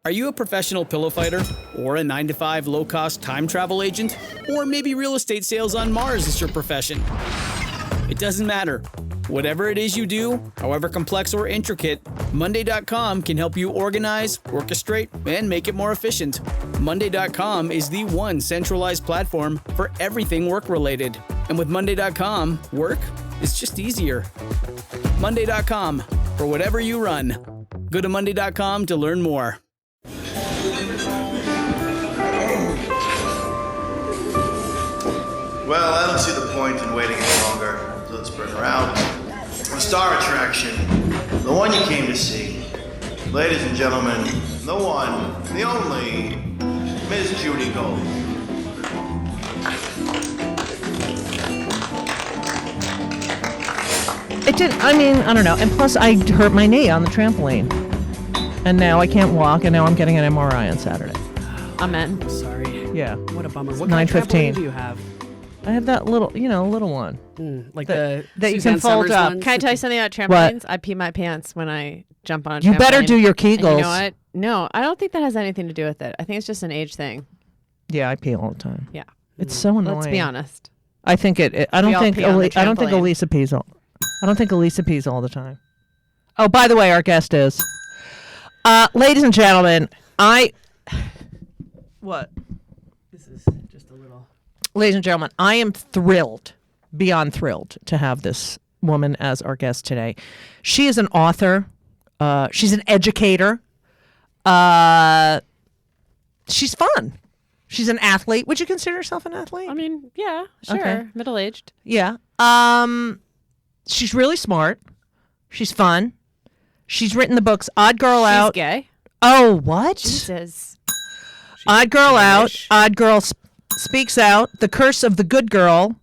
Are you a professional pillow fighter? Or a 9-to-5 low-cost time travel agent? Or maybe real estate sales on Mars is your profession? It doesn't matter. Whatever it is you do, however complex or intricate, Monday.com can help you organize, orchestrate, and make it more efficient. Monday.com is the one centralized platform for everything work-related. And with Monday.com, work is just easier. Monday.com, for whatever you run. Go to Monday.com to learn more. Well, I don't see the point in waiting any longer. So let's bring her out. The star attraction, the one you came to see. Ladies and gentlemen, the one, the only, Miss Judy Gold. It didn't, I don't know. And plus, I hurt my knee on the trampoline. And now I can't walk, and now I'm getting an MRI on Saturday. Amen. Sorry. Yeah. What a bummer. What kind of 9:15. trampoline do you have? I have that little, little one. Like that the you Suzanne can fold Summers up. ones? Can I tell you something about trampolines? I pee my pants when I jump on a trampoline. You better do your And Kegels. you know what? No, I don't think that has anything to do with it. I think it's just an age thing. Yeah, I pee all the time. Yeah. It's so annoying. Let's be honest. I think I don't all think pee on the I don't think trampoline. Elisa pees all. I don't think Elisa pees all the time. Oh, by the way, our guest is, ladies and gentlemen, what? This is just a little. Ladies and gentlemen, I am thrilled, beyond thrilled, to have this woman as our guest today. She is an author. She's an educator. She's fun. She's an athlete. Would you consider yourself an athlete? I mean, yeah, sure. Okay. Middle-aged. Yeah. She's really smart. She's fun. She's written the books Odd Girl She's Out. gay. Oh, what? Jesus. Odd Girl Out. Jewish. Odd Girl Speaks Out. The Curse of the Good Girl.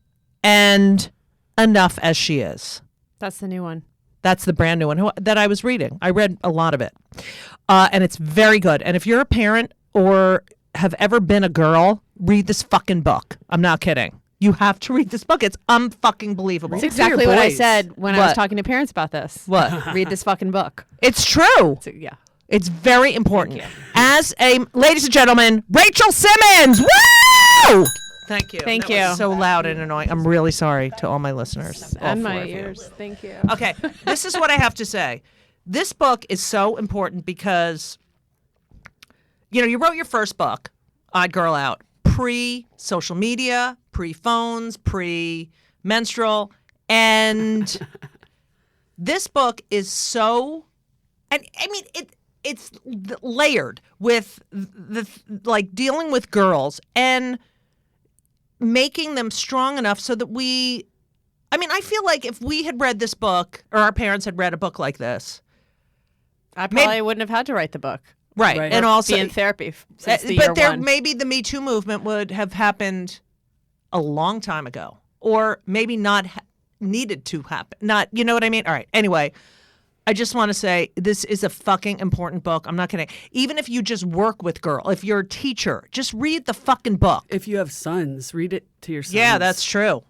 And Enough as She Is. That's the new one. That's the brand new one that I was reading. I read a lot of it. And it's very good. And if you're a parent or have ever been a girl, read this fucking book. I'm not kidding. You have to read this book. It's unfucking believable. That's exactly what I said when I was What? talking to parents about this. What? Read this fucking book. It's true. Yeah. It's very important. Ladies and gentlemen, Rachel Simmons. Woo! Thank you. Thank That you. was so loud and annoying. I'm really sorry to all my listeners. all And four my of you. ears. Thank you. Okay, this is what I have to say. This book is so important because, you wrote your first book, Odd Girl Out, pre-social media, pre-phones, pre-menstrual, and this book is so, and I mean, it's layered with like dealing with girls and making them strong enough so that I feel like if we had read this book or our parents had read a book like this, I probably wouldn't have had to write the book. right. Right. And also, Be in therapy since the year one. maybe the Me Too movement would have happened a long time ago, or maybe not needed to happen. Not, you know what I mean? All right. Anyway, I just want to say this is a fucking important book. I'm not kidding. Even if you just work with girls, if you're a teacher, just read the fucking book. If you have sons, read it to your sons. Yeah, that's true.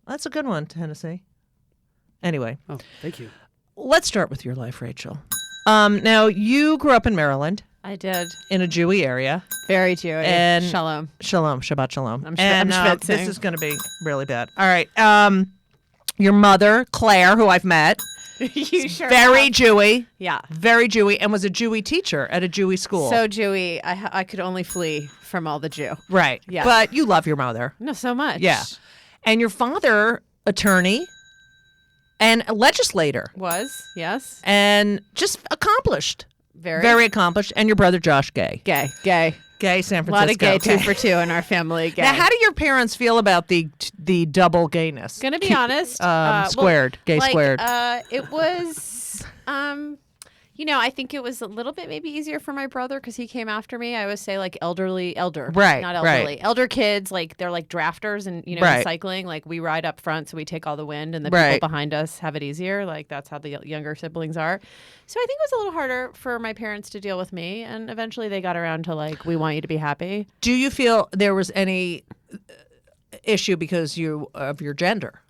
That's a good one, Hennessy. Anyway, Oh, thank you. let's start with your life, Rachel. Now, you grew up in Maryland I did. in a Jewy area. Very Jewish. And- Shalom. Shalom, Shabbat Shalom. I'm and schwitzing. this is going to be really bad. All right. Your mother, Claire, who I've met, You sure very have. Jewy, Yeah. very Jewy, and was a Jewy teacher at a Jewy school. So Jewy, I could only flee from all the Jew. right. Yeah. But you love your mother. No, so much. Yeah. And your father, attorney and a legislator, Was, yes. and just accomplished. Very. Very accomplished. And your brother, Josh, gay. Gay. Gay San A Francisco. lot of gay okay. 2 for 2 in our family. Gay. Now, how do your parents feel about the double gayness? Gonna be honest. Squared, gay squared. It was, I think it was a little bit maybe easier for my brother because he came after me. I always say like elder, Right, not right. elderly. Elder kids, like they're like drafters and, in Right. cycling, like we ride up front so we take all the wind and the Right. people behind us have it easier. Like that's how the younger siblings are. So I think it was a little harder for my parents to deal with me. And eventually they got around to like, we want you to be happy. Do you feel there was any issue because of your gender?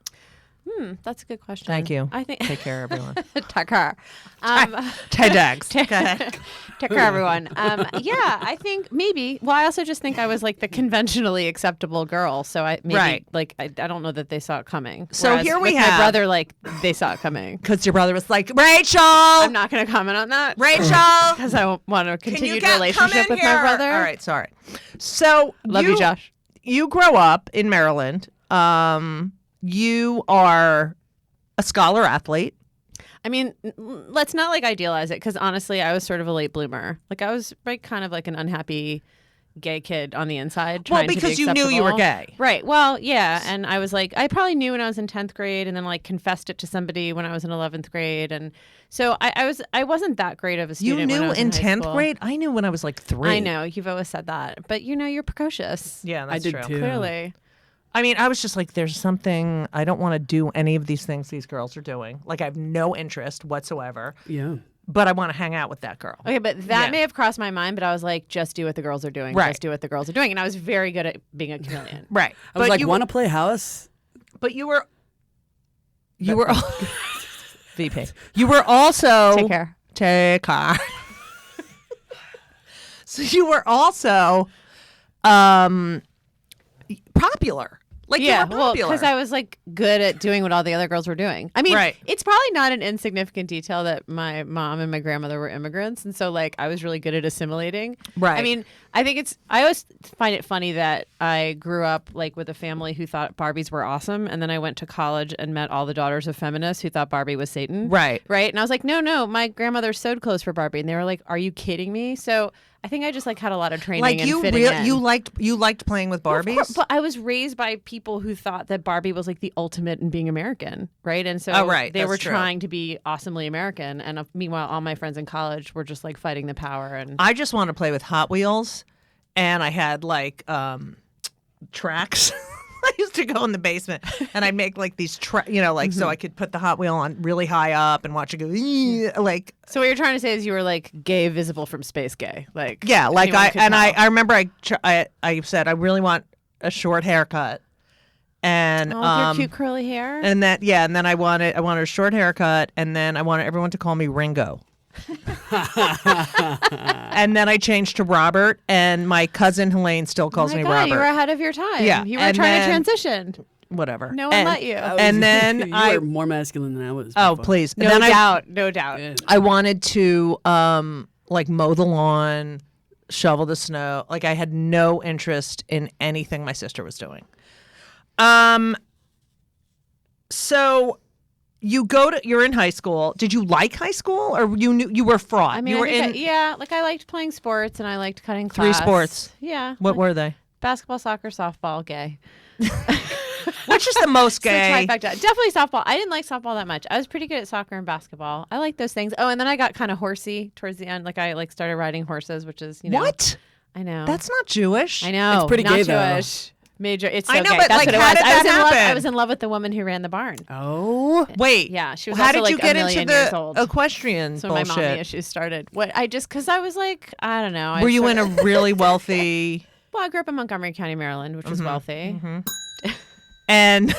That's a good question. Thank you. I think Take care, everyone. take care. TEDx. Go ahead. Take care, everyone. Yeah, I think maybe. Well, I also just think I was like the conventionally acceptable girl, so I maybe Right. like I don't know that they saw it coming. So Whereas here we with have- my brother. Like they saw it coming. Because your brother was like, Rachel! I'm not going to comment on that. Rachel! Because I want a Can you continued come relationship in with here? my brother. All right, sorry. So Love you, Josh. You grow up in Maryland. You are a scholar athlete. I mean, let's not like idealize it because honestly, I was sort of a late bloomer. Like I was like kind of like an unhappy gay kid on the inside. Well, trying to be because you knew you were acceptable. gay. Right. Well, yeah. And I was like, I probably knew when I was in 10th grade and then like confessed it to somebody when I was in 11th grade. And so I wasn't that great of a You student. when I knew was in high 10th school. grade? I knew when I was like 3. I know. You've always said that. But you're precocious. Yeah, that's I did true. too. Clearly. I mean, I was just like, there's something, I don't want to do any of these things these girls are doing. Like, I have no interest whatsoever, Yeah. but I want to hang out with that girl. Okay, but that Yeah. may have crossed my mind, but I was like, just do what the girls are doing. Right. Just do what the girls are doing. And I was very good at being a chameleon. Right. I was But like, you, want to play house? but you were VP. You were also Take care. Take care. So you were also popular. Like Yeah, you were well, popular. because I was like good at doing what all the other girls were doing. I mean, Right. it's probably not an insignificant detail that my mom and my grandmother were immigrants, and so like I was really good at assimilating. Right. I mean, I always find it funny that I grew up like with a family who thought Barbies were awesome, and then I went to college and met all the daughters of feminists who thought Barbie was Satan. Right. Right. And I was like, no, my grandmother sewed clothes for Barbie, and they were like, are you kidding me? So I think I just like had a lot of training. like and you fitting in. you liked playing with Of Barbies? course, but I was raised by people who thought that Barbie was like the ultimate in being American, right? And so Oh, right, they that's were true. trying to be awesomely American. And meanwhile, all my friends in college were just like fighting the power. And I just want to play with Hot Wheels, and I had like tracks. I used to go in the basement and I'd make like these so I could put the Hot Wheel on really high up and watch it go like so what you're trying to say is you were like gay visible from space gay, like yeah, like anyone could tell. I remember I said I really want a short haircut, and Oh, with your cute curly hair. and then I wanted a short haircut, and then I wanted everyone to call me Ringo. And then I changed to Robert, and my cousin Helene still calls oh my me God, Robert. you were ahead of your time. Yeah, you were and trying then- to transition. Whatever. No one let you. And then you I were more masculine than I was. oh before. please. No then doubt, no doubt. Yeah. I wanted to like mow the lawn, shovel the snow. Like I had no interest in anything my sister was doing. So you're in high school. Did you like high school, or you were fraud? I mean, you were I think in like I liked playing sports and I liked cutting 3 class. sports. Yeah. What were they? Basketball, soccer, softball, gay. Which is the most So gay? trifecta. Definitely softball. I didn't like softball that much. I was pretty good at soccer and basketball. I like those things. Oh, and then I got kind of horsey towards the end. Like I started riding horses, which is What? I know. That's not Jewish. I know. It's pretty not gay, though. Jewish. Major. It's so I know, gay. but, That's like, what it how was. did that I happen? was in love with the woman who ran the barn. Oh. Wait. Yeah, she was How also, did you like, get a into million years the old. equestrian So my mommy bullshit? issues started. Because I was like, I don't know. Were you in a really wealthy? Well, I grew up in Montgomery County, Maryland, which was wealthy. And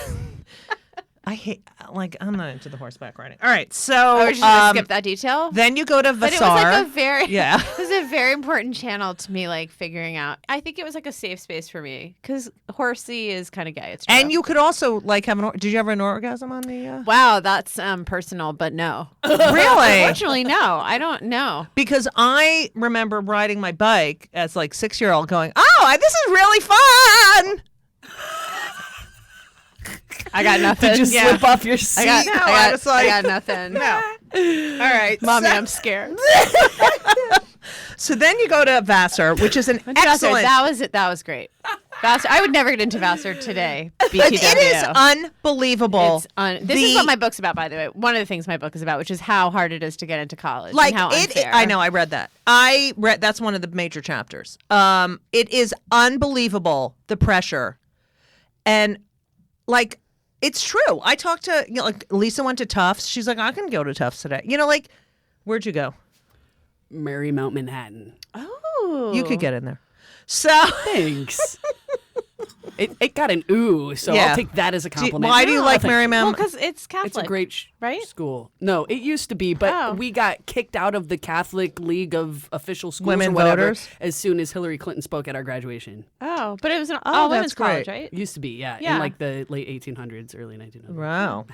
I hate, like, I'm not into the horseback riding. All right, so I was just gonna skip that detail. then you go to Vassar. But it was like a very Yeah. it was a very important channel to me, like figuring out. I think it was like a safe space for me because horsey is kind of gay. It's true. And you could also like have did you ever have an orgasm on the? Wow, that's personal, but no. Really? Unfortunately, no. I don't know. Because I remember riding my bike as like 6-year-old, going, "Oh, this is really fun." I got nothing. Did you slip off your seat? I was like- I got nothing. No. All right, Mommy, so, I'm scared. so then you go to Vassar, which is an Vassar, excellent. that was it. That was great. Vassar. I would never get into Vassar today. BTW. It is unbelievable. This is what my book's about, by the way. One of the things my book is about, which is how hard it is to get into college. Like and how unfair. I know. I read that. That's one of the major chapters. It is unbelievable, the pressure, and like it's true. I talked to like Lisa went to Tufts. She's like, I can go to Tufts today. Like, where'd you go? Marymount, Manhattan. Oh, You could get in there. So Thanks. It got an ooh, so Yeah. I'll take that as a compliment. Why do you No, like thank you. Marymount? Well, because it's Catholic. It's a great right? school. No, it used to be, but Oh. we got kicked out of the Catholic League of Official Schools Women or whatever voters? as soon as Hillary Clinton spoke at our graduation. Oh, but it was an Oh, all that's women's college, great. right? It used to be, yeah, Yeah. in like the late 1800s, early 1900s. Wow.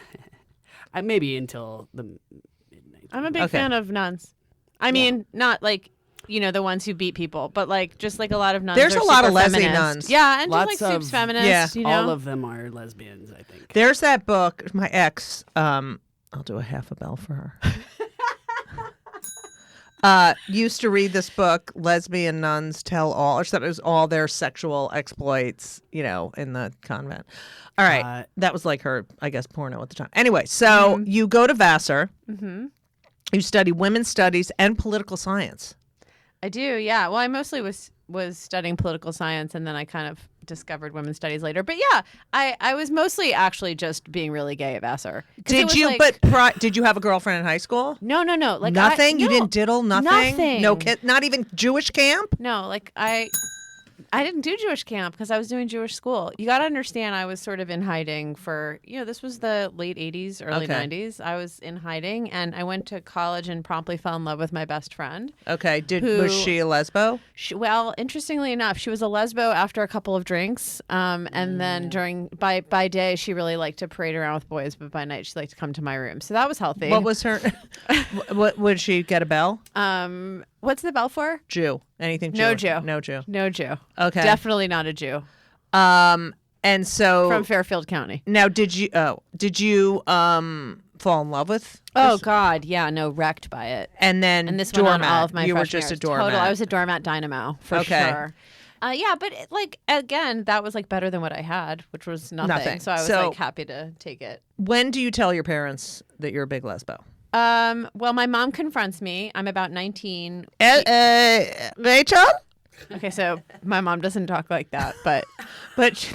Maybe until the mid-1900s. I'm a big Okay. fan of nuns. I mean, not like the ones who beat people, but like just like a lot of nuns. There's are a lot of super lesbian feminist. nuns. Yeah, and Lots just like of- super feminist. Yeah. you know? All of them are lesbians, I think. There's that book. My ex. I'll do a half a bell for her. Used to read this book, Lesbian Nuns Tell All, or something. It was all their sexual exploits, in the convent. All right. That was like her, I guess, porno at the time. Anyway, so you go to Vassar. Mm-hmm. You study women's studies and political science. I do, yeah. Well, I mostly was studying political science, and then I kind of discovered women's studies later. But yeah, I was mostly actually just being really gay at Vassar. 'Cause it Did was you? like- Did you have a girlfriend in high school? No. Like Nothing. You no, didn't diddle. Nothing. Nothing. No kid. Not even Jewish camp. No, like I didn't do Jewish camp because I was doing Jewish school. You got to understand, I was sort of in hiding for, this was the late 80s, early Okay. 90s. I was in hiding, and I went to college and promptly fell in love with my best friend. Okay. Who- Was she a lesbo? Well, interestingly enough, she was a lesbo after a couple of drinks. And then by day, she really liked to parade around with boys, but by night, she liked to come to my room. So that was healthy. What was her? What would she get a bell? What's the bell for? Jew. Anything Jew? No Jew. No Jew. No Jew. Okay. Definitely not a Jew. And so From Fairfield County. now, did you fall in love with? Oh God, yeah, no, wrecked by it. And then And this went on all of my You were freshman just a years. doormat. Total, I was a doormat dynamo for Okay. sure. Yeah, but again, that was like better than what I had, which was nothing. Nothing. So I was So- like happy to take it. When do you tell your parents that you're a big lesbo? Well, my mom confronts me. I'm about 19. Rachel? Okay, so my mom doesn't talk like that, but But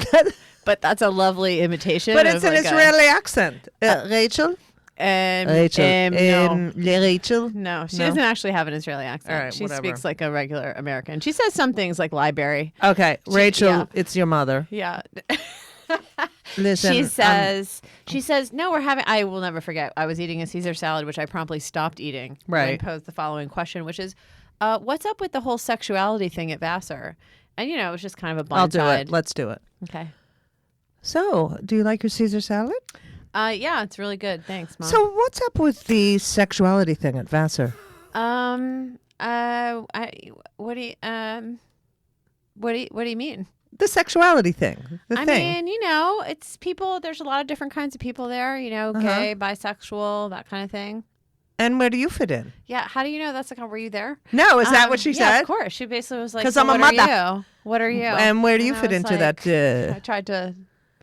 but that's a lovely imitation. but of it's an like Israeli accent. Rachel? No. Rachel? No, she No? doesn't actually have an Israeli accent. All right, she whatever. speaks like a regular American. She says some things like library. Okay, Rachel, yeah. it's your mother. Yeah. Listen, She says, no, we're having, I will never forget. I was eating a Caesar salad, which I promptly stopped eating. Right. And posed the following question, which is, what's up with the whole sexuality thing at Vassar? And, it was just kind of a I'll blind do side. it. Let's do it. Okay. So, do you like your Caesar salad? Yeah, it's really good. Thanks, Mom. So, what's up with the sexuality thing at Vassar? What do you mean? The sexuality thing. The I thing. mean, it's people. There's a lot of different kinds of people there. Gay, bisexual, that kind of thing. And where do you fit in? Yeah. How do you know that's were you there? No, is that what she yeah, said? Of course. She basically was like, 'Cause so I'm a what mother. Are you? What are you? And where do you I fit was into like- that? I tried to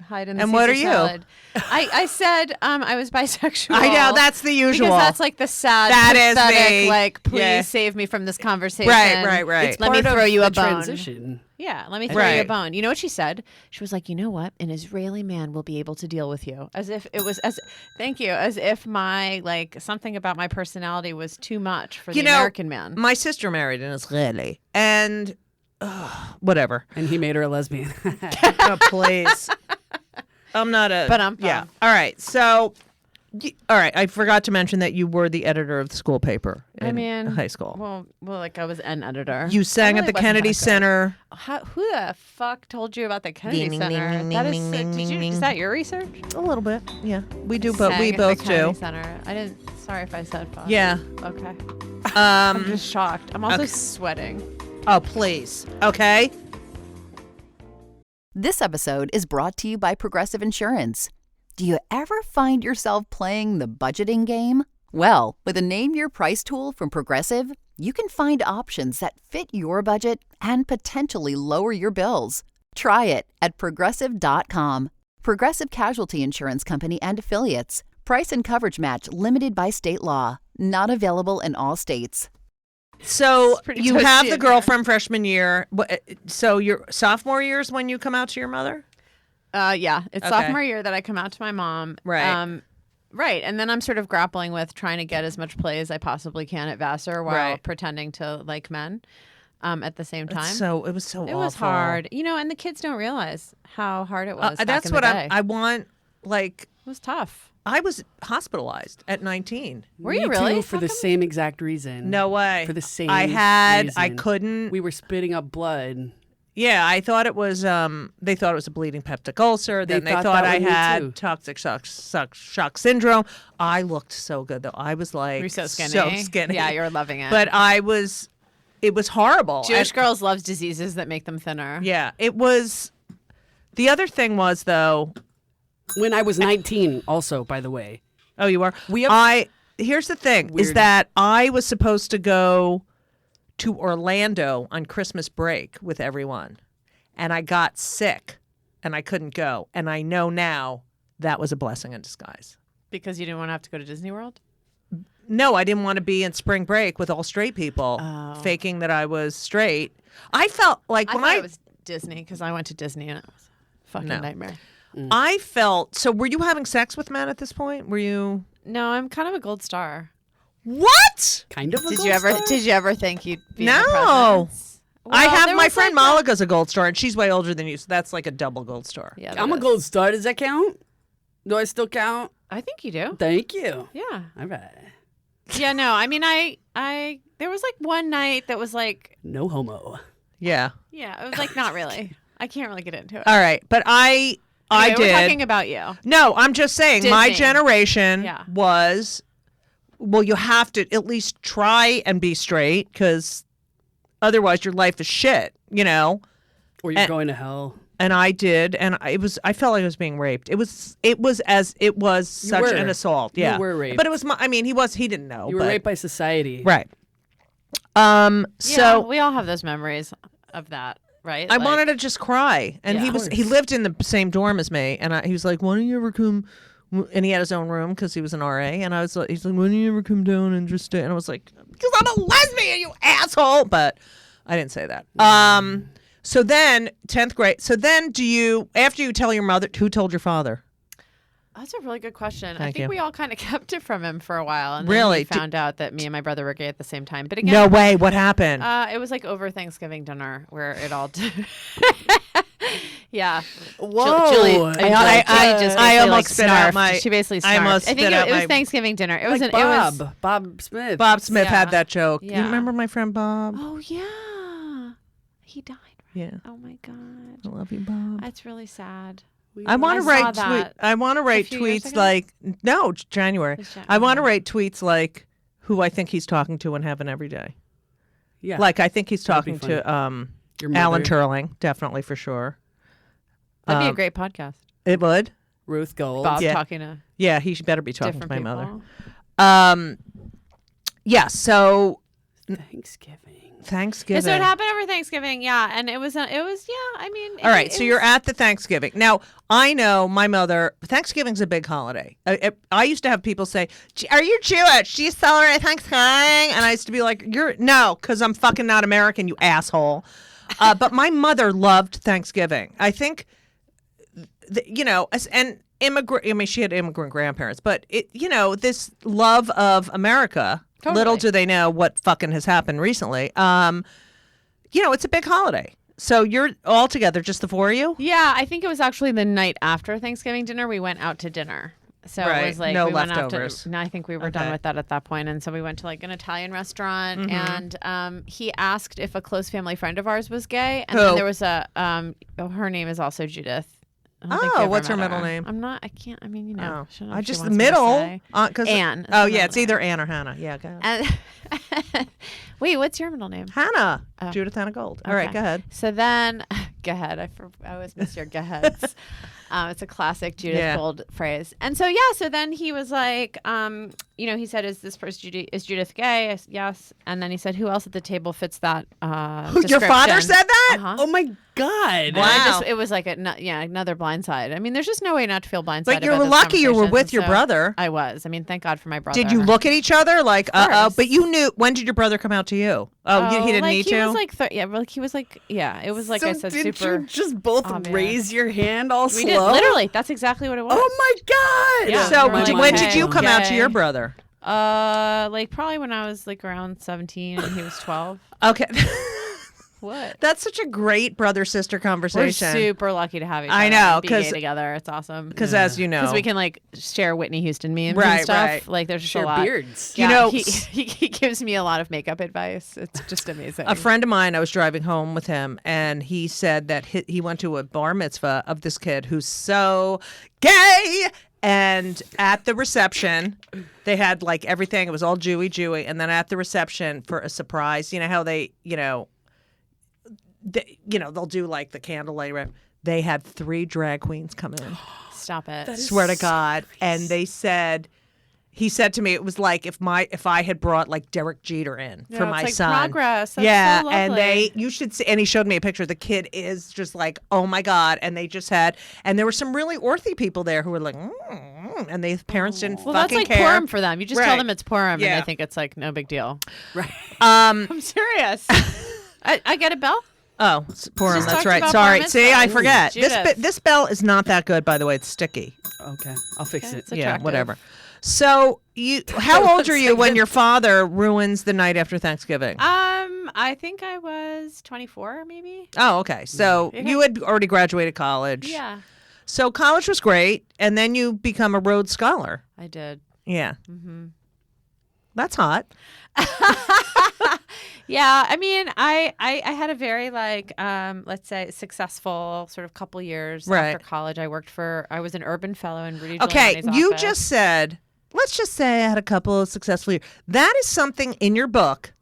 hide in the And what Caesar are you? salad. I said I was bisexual. I know, that's the usual. Because that's like the sad, That is pathetic, me. like, please Yeah. save me from this conversation. Right. It's Let me part throw of you the a bone. transition. Yeah, let me throw you a Right. bone. You know what she said? She was like, you know what? An Israeli man will be able to deal with you. As if it was, thank you, as if my, something about my personality was too much for the American man. My sister married an Israeli, and whatever. And he made her a lesbian. Oh, please. I'm not a. But I'm yeah. fine. All right. So, all right. I forgot to mention that you were the editor of the school paper in high school. Well, I was an editor. You sang I at the really wasn't Kennedy that good. Center. Who the fuck told you about the Kennedy Ding, Center? ding, That ding, is, ding, did you, ding, is that your research? A little bit. Yeah, we do, but we Sang at both the Kennedy do. Center. I didn't. Sorry if I said fuck. Yeah. Okay. I'm just shocked. I'm also okay. sweating. Oh, please. Okay. This episode is brought to you by Progressive Insurance. Do you ever find yourself playing the budgeting game? Well, with a Name Your Price tool from Progressive, you can find options that fit your budget and potentially lower your bills. Try it at Progressive.com. Progressive Casualty Insurance Company and Affiliates. Price and coverage match limited by state law. Not available in all states. So It's pretty you toasty have in the here. girlfriend freshman year. So your sophomore year is when you come out to your mother? Yeah, it's Okay. sophomore year that I come out to my mom. Right. Right, and then I'm sort of grappling with trying to get as much play as I possibly can at Vassar while Right. pretending to like men. at the same time. It was so it awful. was hard, and the kids don't realize how hard it was. That's what I want. Like, it was tough. I was hospitalized at 19. Were Me you really? too, for the same exact reason. No way. For the same I reason. couldn't. We were spitting up blood. Yeah, I thought it was. They thought it was a bleeding peptic ulcer. Then they thought thought that I with me had too. toxic shock syndrome. I looked so good though. I was like You're so skinny. So skinny. Yeah, you're loving it. But it was horrible. Jewish girls love diseases that make them thinner. Yeah, it was. The other thing was though. When I was 19, also, by the way. Oh, you are. Here's the thing: is Weird. that I was supposed to go to Orlando on Christmas break with everyone, and I got sick, and I couldn't go. And I know now that was a blessing in disguise. Because you didn't want to have to go to Disney World? No, I didn't want to be in spring break with all straight people, faking that I was straight. I felt like I when thought it was Disney because I went to Disney and it was a fucking nightmare. I felt so. Were you having sex with men at this point? Were you? No, I'm kind of a gold star. What? Kind of a Did gold you ever? star? Did you ever think you'd be? in the No. presence? I Well, have there my was friend like a- Malika's a gold star, and she's way older than you, so that's like a double gold star. Yeah, I'm that a is. gold star. Does that count? Do I still count? I think you do. Thank you. Yeah. All right. Yeah. No. I mean, I. There was like one night that was like. No homo. Yeah. Yeah. It was like not really. I can't really get into it. All right, but I Anyway, did. We're talking about you. No, I'm just saying my Disney. generation Yeah. was. Well, you have to at least try and be straight, because otherwise your life is shit. Or you're going to hell. And I did, and I felt like I was being raped. It was such were. an assault. You Yeah, were raped. But it was he didn't know. You were but- raped by society. right. Yeah, So we all have those memories of that, right? I Like, wanted to just cry, and Yeah. he lived in the same dorm as me, and he was like, "Why don't you ever come?" And he had his own room because he was an RA, and I was like, "He's like, why don't you ever come down and just stay?" And I was like, "Because I'm a lesbian, you asshole!" But I didn't say that. So then 10th grade. So then, after you tell your mother, who told your father? That's a really good question. I Thank think you. we all kind of kept it from him for a while, and Really? then he found out that me and my brother were gay at the same time. But again, No way. What happened? it was like over Thanksgiving dinner where it all. Yeah. Whoa. Julie, I just I basically, almost like, spit out snarfed. my- She basically I snarfed. almost I think spit it out was my- Thanksgiving dinner. It Like was Bob Smith. Bob Smith had yeah. that joke. Yeah. You remember my friend Bob? Oh yeah, he died. Yeah. Oh my god, I love you, Bob. that's really sad. I want to I saw write that I want to write few years tweets ago? like January. It's I want to January. write tweets like who I think he's talking to in heaven every day. Yeah. Like I think he's That'd be talking to Your Alan mother, Turling, definitely for sure. That'd be a great podcast. It would. Ruth Gold. Bob Yeah. talking to Yeah, he should better be talking different to my people. mother. Yeah, so Thanksgiving. Thanksgiving. Yeah, so it happened over Thanksgiving, yeah, and it was yeah. I mean, All right, so you're at the Thanksgiving. Now, I know my mother, Thanksgiving's a big holiday. I used to have people say, "Are you Jewish? Do you celebrate Thanksgiving?" And I used to be like, no, because I'm fucking not American, you asshole. But my mother loved Thanksgiving. I think, and immigrant, I mean, she had immigrant grandparents, but this love of America, Totally. little do they know what fucking has happened recently. It's a big holiday. So you're all together, just the four of you? Yeah, I think it was actually the night after Thanksgiving dinner. We went out to dinner. So Right. it was like No we went out leftovers. to. No, I think we were done Okay. with that at that point, and so we went to like an Italian restaurant, and he asked if a close family friend of ours was gay, and Who? then there was a her name is also Judith. I don't think we Oh, ever what's her met middle name? I'm not. I can't. I mean, Oh, shouldn't- I she just the wants me to middle. say. 'Cause- Anne is Oh the yeah, middle it's name. either Anne or Hannah. Yeah, go ahead. And wait, what's your middle name? Hannah, Judith Hannah Gold. All right, Okay. go ahead. So then, go ahead. I always miss your go aheads. It's a classic Judith Yeah. Gold phrase. And so so then he was like, he said, "Is this person is Judith gay?" I said, yes. And then he said, "Who else at the table fits that?" Your father said that? Uh-huh. Oh my God. And I Wow. it was like another blindside. I mean, there's just no way not to feel blindsided. But you about were this lucky you were conversation, with your so brother. I was. I mean, thank God for my brother. Did you look at each other like, course. But you knew. When did your brother come out to you? Oh, he didn't like, need he to? Was like he was like, it was like So I said, did super. you just both obvious. raise your hand all We slow? did literally. That's exactly what it was. Oh my God. Yeah. So we're like, when did okay, you come out to gay. your brother? Like probably when I was like around 17 and he was 12. Okay. What? That's such a great brother-sister We're conversation. super lucky to have each other. I know, and be gay 'cause- together. It's awesome. Because as you know. Because we can like share Whitney Houston memes Right, and stuff. right. Like there's just Share a lot. beards. You Yeah, know, he gives me a lot of makeup advice. It's just amazing. a friend of mine, I was driving home with him, and he said that he went to a bar mitzvah of this kid who's so gay. And at the reception, they had like everything. It was all Jewy. And then at the reception for a surprise, you know how they'll do like the candlelight. They had 3 drag queens come in. Stop it. Swear to God. And he said to me, it was like if I had brought like Derek Jeter in for it's my like son. progress. That's yeah, so and lovely. you should see. And he showed me a picture. The kid is just like, oh my God. And they just had, and there were some really orthy people there who were like, and the parents didn't Well, that's fucking like care. Purim for them. You just tell Right. them it's Purim, Yeah. and they think it's like no big deal. Right. I'm serious. I get a bell. Oh, it's Purim. Just That's talked right. about Sorry. bar See, mitzvah. I forget. Judith. This bell is not that good, by the way. It's sticky. Okay. I'll fix it. It's Yeah, attractive. whatever. So how old are you when your father ruins the night after Thanksgiving? I think I was 24, maybe. Oh, okay. So Okay. you had already graduated college. Yeah, So college was great, and then you become a Rhodes Scholar. I did. Yeah. Mm-hmm. That's hot. Yeah, I mean, I had a very like let's say successful sort of couple years Right. after college. I was an urban fellow in Rudy Okay, Giuliani's you office. just said, let's just say I had a couple of successful years. That is something in your book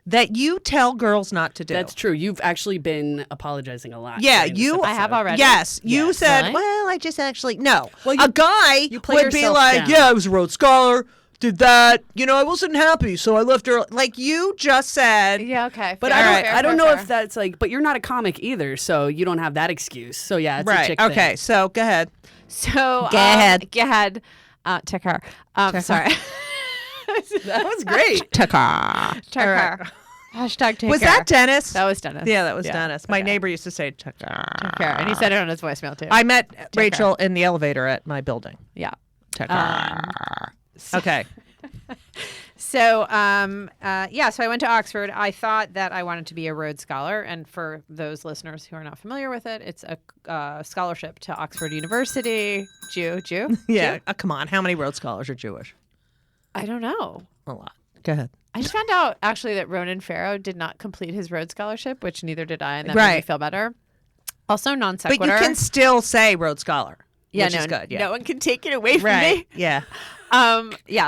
that you tell girls not to do. That's true. You've actually been apologizing a lot. Yeah, during this you. I have episode. already. Yes, you Yes. said, Really? well, I just actually, no. Well, a guy you play would be yourself like, down. yeah, I was a Rhodes Scholar, did that. I wasn't happy, so I left early. Like you just said. Yeah, okay. But fair, I don't fair, know fair. if that's like, but you're not a comic either, so you don't have that excuse. So yeah, it's a Right. chick Okay, thing. so go ahead. So Go ahead. Go ahead. Take her. Sorry. That was great. Take her. Hashtag take Was her. that Dennis? That was Dennis. Yeah, that was Yeah. Dennis. My Okay. neighbor used to say, check Take her. And he said it on his voicemail too. I met Rachel in the elevator at my building. yeah. Check Okay. So, so I went to Oxford. I thought that I wanted to be a Rhodes Scholar. And for those listeners who are not familiar with it, it's a scholarship to Oxford University. Jew? Yeah. Come on. How many Rhodes Scholars are Jewish? I don't know. A lot. Go ahead. I just found out actually that Ronan Farrow did not complete his Rhodes Scholarship, which neither did I, and that made me Right. feel better. Also, non But sequitur. you can still say Rhodes Scholar. yeah, which no, is good. Yeah. no one can take it away from Right. me. Yeah.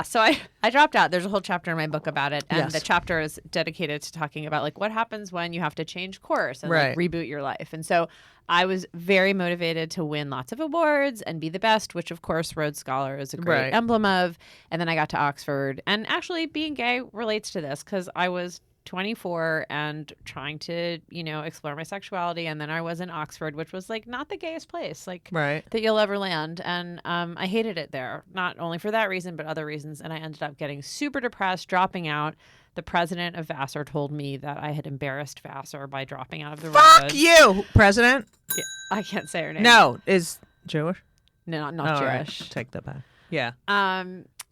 So I dropped out. There's a whole chapter in my book about it, and Yes. the chapter is dedicated to talking about like what happens when you have to change course and Right. like reboot your life. And so I was very motivated to win lots of awards and be the best, which of course Rhodes Scholar is a great Right. emblem of. And then I got to Oxford, and actually being gay relates to this because I was 24 and trying to, explore my sexuality. And then I was in Oxford, which was like not the gayest place like Right. that you'll ever land. And I hated it there, not only for that reason, but other reasons. And I ended up getting super depressed, dropping out. The president of Vassar told me that I had embarrassed Vassar by dropping out of the Fuck Redwoods. you, President. Yeah, I can't say her name. No, is Jewish. No, not All right. Jewish. Take that back. Yeah.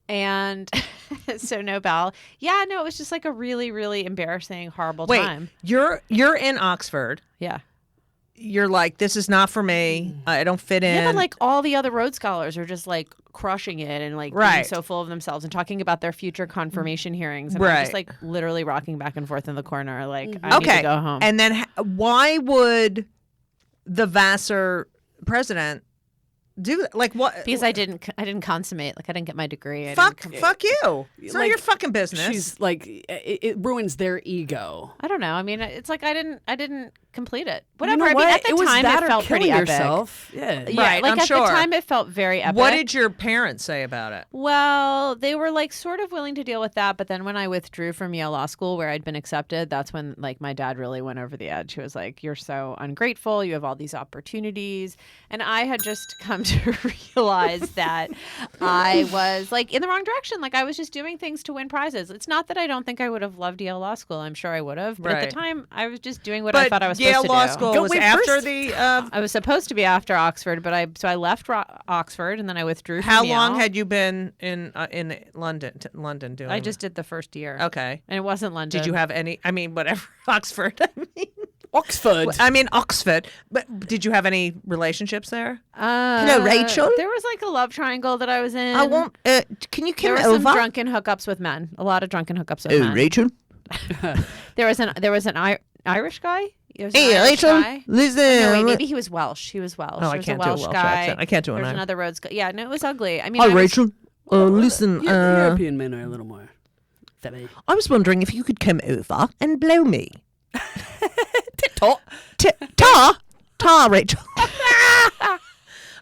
And so Nobel. Yeah, no, it was just like a really, really embarrassing, horrible Wait, time. you're in Oxford. Yeah. You're like, this is not for me. I don't fit in. Yeah, but like all the other Rhodes Scholars are just like crushing it and like being Right. so full of themselves and talking about their future confirmation hearings. And I'm just Right. like literally rocking back and forth in the corner. Like, I need okay. to go home. And then why would the Vassar president do that? Like what? because I didn't consummate. Like I didn't get my degree. I Fuck didn't you. It's not Like, your fucking business. She's like, it ruins their ego. I don't know. I mean, it's like I didn't complete it. You Whatever. know I mean, what? at the it was time, that it or felt pretty killing epic. yourself. Yeah. Yeah, Right, like I'm at sure. the time, it felt very epic. What did your parents say about it? Well, they were like sort of willing to deal with that, but then when I withdrew from Yale Law School, where I'd been accepted, that's when like my dad really went over the edge. He was like, "You're so ungrateful. You have all these opportunities," and I had just come to realize that I was like in the wrong direction. Like I was just doing things to win prizes. It's not that I don't think I would have loved Yale Law School. I'm sure I would have, but at Right. the time, I was just doing what I thought I was Yale supposed to Law do. School Go was wait after first. the. I was supposed to be after Oxford, but I left Oxford and then I withdrew. From How long Yale. had you been in London? Doing? I just did the first year. Okay. And it wasn't London. Did you have any? I mean, whatever. Oxford. I mean. Oxford. I mean, Oxford. But did you have any relationships there? Hello, Rachel? There was like a love triangle that I was in. I won't. Can you There come were over? some drunken hookups with men. A lot of drunken hookups with men. Rachel. There was an Irish guy. There was an Hey, Irish Rachel. guy. Listen. No, wait, maybe he was Welsh. He was Welsh. Oh, I There was can't a do a Welsh Welsh guy. accent. I can't do an There was Irish. another Rhodes guy. Yeah, no, it was ugly. I mean, Hi, I was- Rachel. Listen. European men are a little more feminine. I was wondering if you could come over and blow me. Ta, Rachel.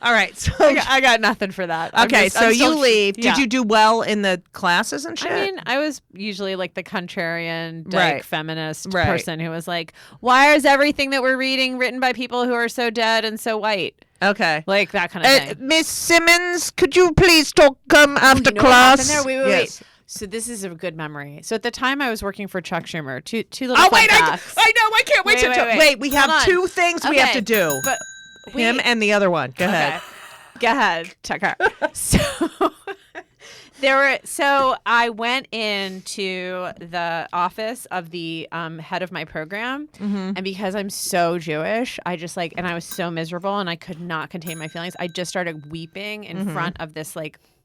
All right. So I got nothing for that. okay. So I'm you still- leave. yeah. Did you do well in the classes and shit? I mean, I was usually like the contrarian, dyke Right. feminist Right. person who was like, "Why is everything that we're reading written by people who are so dead and so white?" okay. Like that kind of thing. Miss Simmons, could you please talk after You know what class? happened there? Wait. Yes. So this is a good memory. So at the time I was working for Chuck Schumer. Two little Oh fun wait, I know. facts. I can't wait, Wait, to wait, talk. wait. Wait, we have Hold on. two things we have Okay, to do. But Him wait. and the other one. Go Okay. ahead. Go ahead, Tucker. So I went into the office of the head of my program, and because I'm so Jewish, I just and I was so miserable, and I could not contain my feelings. I just started weeping in front of this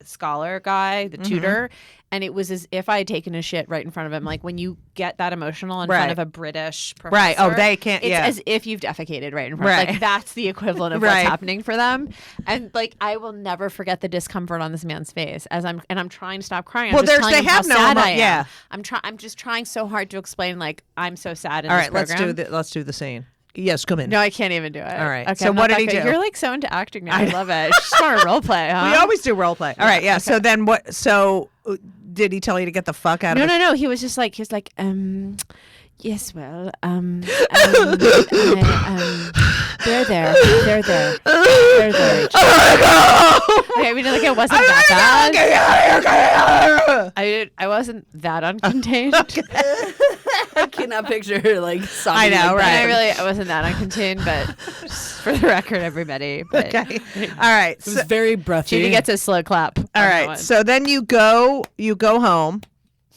scholar guy, the tutor, and it was as if I had taken a shit right in front of him. Like when you get that emotional in front Right. of a British professor, Right. Oh, they can't. it's Yeah. as if you've defecated right in front. Right. Like that's the equivalent of Right. what's happening for them. And I will never forget the discomfort on this man's face as I'm trying to stop crying. Well, I'm just telling they him have how no sad emo- I am. yeah. I'm just trying so hard to explain I'm so sad in All this right. program. Let's do the scene. Yes. Come in. No, I can't even do it. All right. Okay, So I'm what not did he that good. do? You're so into acting now. I love it. You just want to role play, huh? We always do role play. All right. Yeah. So then what? So did he tell you to get the fuck out of? No. He was just yes, well, they're there. Okay, I mean, it wasn't that bad. I wasn't that uncontained. I cannot picture her sobbing. I know, like right. that. I wasn't that uncontained, but just for the record, everybody. But Okay. All right. It was very breathy. Judy gets a slow clap. All right. So then you go home,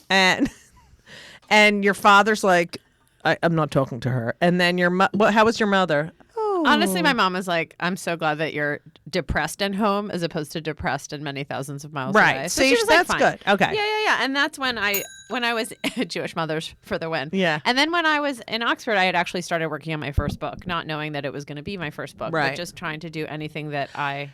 and your father's like, I'm not talking to her. And then how was your mother? Oh. Honestly, my mom was like, "I'm so glad that you're depressed and home, as opposed to depressed and many thousands of miles away." Right. So See, she was like, that's fine. good. Okay. Yeah. And that's when I was Jewish Mothers for the win. Yeah. And then when I was in Oxford, I had actually started working on my first book, not knowing that it was going to be my first book, Right. but just trying to do anything that I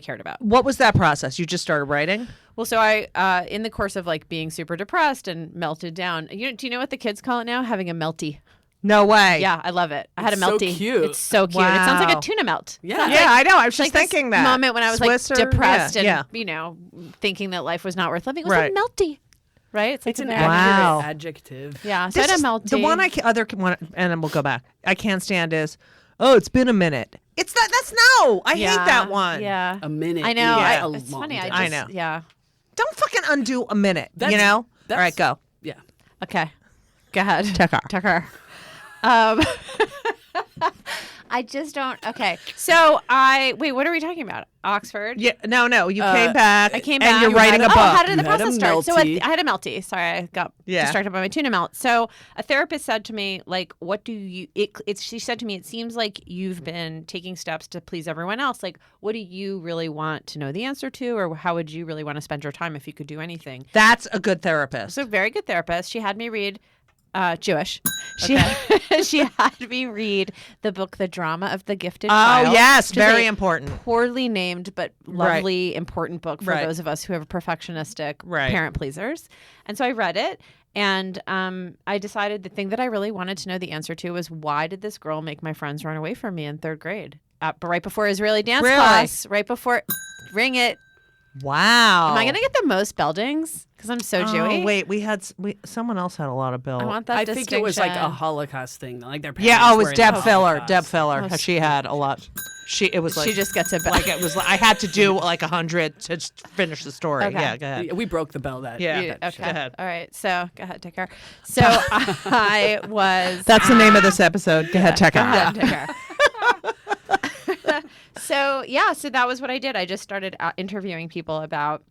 cared about. What was that process? You just started writing? Well, so I, in the course of being super depressed and melted down, do you know what the kids call it now? Having a melty. No way. Yeah, I love it. I had a It's so melty. cute. It's so cute. It sounds like Wow. a tuna melt. Yeah. Yeah, I know. I was It's just this thinking that moment when I was Swiss or- depressed yeah, and thinking that life was not worth living. It was Right. melty, right? It's like It's an very- accurate Wow. adjective. Yeah, so This I had is a melty. the one other one, and then we'll go back. I can't stand is, oh, it's been a minute. It's that. That's no. I hate that one. Yeah, A minute. I know. Yeah. It's funny. I I just, know. Yeah. Don't fucking undo a minute. You That's- know. All that's- right, go. Yeah. Okay. Go ahead. Tucker. I just don't. Okay. So wait. What are we talking about? Oxford. Yeah. No. You came back. I came and back. you're writing a book. How did the You had a process start? So melty. I had a melty. Sorry, I got distracted by my tuna melt. So a therapist said to me, "What do you?" She said to me, "It seems like you've been taking steps to please everyone else. What do you really want to know the answer to, or how would you really want to spend your time if you could do anything?" That's a good therapist. So very good therapist. She had me read. Jewish. She she had me read the book The Drama of the Gifted Child. Oh yes, which is very a important. poorly named but lovely important book for Right. those of us who have perfectionistic Right. parent pleasers. And so I read it, and I decided the thing that I really wanted to know the answer to was, why did this girl make my friends run away from me in third grade? But right before Israeli dance Really? class, right before ring it. Wow. Am I gonna get the most beldings because I'm so Jewy? Oh, wait, someone else had a lot of Bill. I want that I distinction. think it was like a Holocaust thing. Like their parents Yeah, it was were in Deb the Filler. Holocaust. Deb Filler. Oh, She had a lot. It was like she just gets it back. like it was. I had to do like 100 to just finish the story. Okay. Yeah, go ahead. We broke the bell that. Yeah. that Okay. Go ahead. All right. So go ahead, take care. So I was. That's the name of this episode. Go ahead, Tucker. Go ahead, take care. So that was what I did. I just started interviewing people about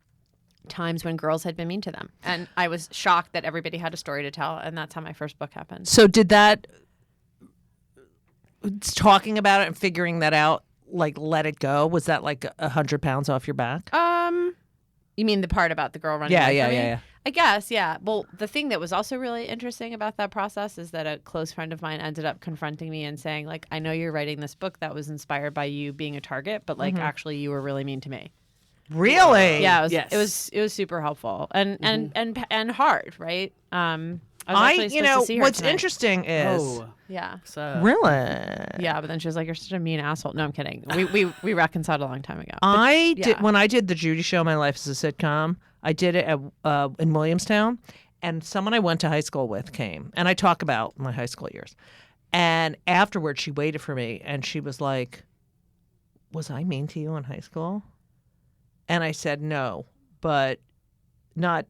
times when girls had been mean to them, and I was shocked that everybody had a story to tell, and that's how my first book happened. So did that talking about it and figuring that out, like let it go? Was that like 100 pounds off your back? You mean the part about the girl running Yeah, away yeah, from me? yeah. I guess, yeah. Well, the thing that was also really interesting about that process is that a close friend of mine ended up confronting me and saying, like, I know you're writing this book that was inspired by you being a target, but like actually you were really mean to me. Really? Yeah, Yes. it was super helpful and hard, right? I was actually supposed to see her what's tonight. interesting is Oh, Yeah. so really. Yeah, but then she was like, "You're such a mean asshole." No, I'm kidding. We reconciled a long time ago. I did yeah. when I did the Judy Show, My Life as a Sitcom. I did it at in Williamstown, and someone I went to high school with came, and I talk about my high school years. And afterwards, she waited for me, and she was like, "Was I mean to you in high school?" And I said, "No, but not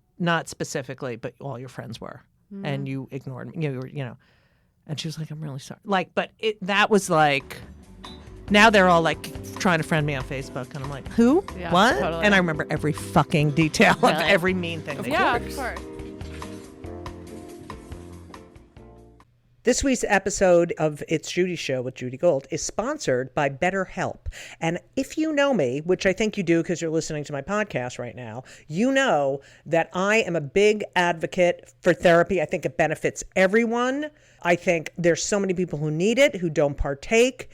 specifically, but all your friends were, and you ignored me. You were, And she was like, "I'm really sorry." Like, but that was like. Now they're all like trying to friend me on Facebook, and I'm like, "Who? Yeah, What?" totally. And I remember every fucking detail of Really? every mean thing. They Yeah, did. of course. This week's episode of It's Judy Show with Judy Gold is sponsored by BetterHelp. And if you know me, which I think you do because you're listening to my podcast right now, you know that I am a big advocate for therapy. I think it benefits everyone. I think there's so many people who need it, who don't partake.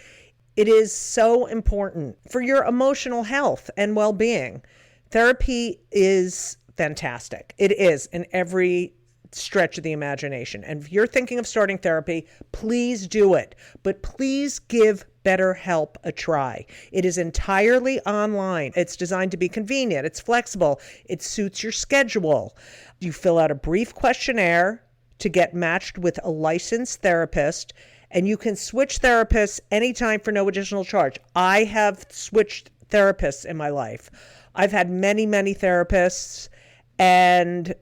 It is so important for your emotional health and well-being. Therapy is fantastic. It is in every stretch of the imagination. And if you're thinking of starting therapy, please do it. But please give BetterHelp a try. It is entirely online. It's designed to be convenient. It's flexible. It suits your schedule. You fill out a brief questionnaire to get matched with a licensed therapist, and you can switch therapists anytime for no additional charge. I have switched therapists in my life. I've had many, many therapists, and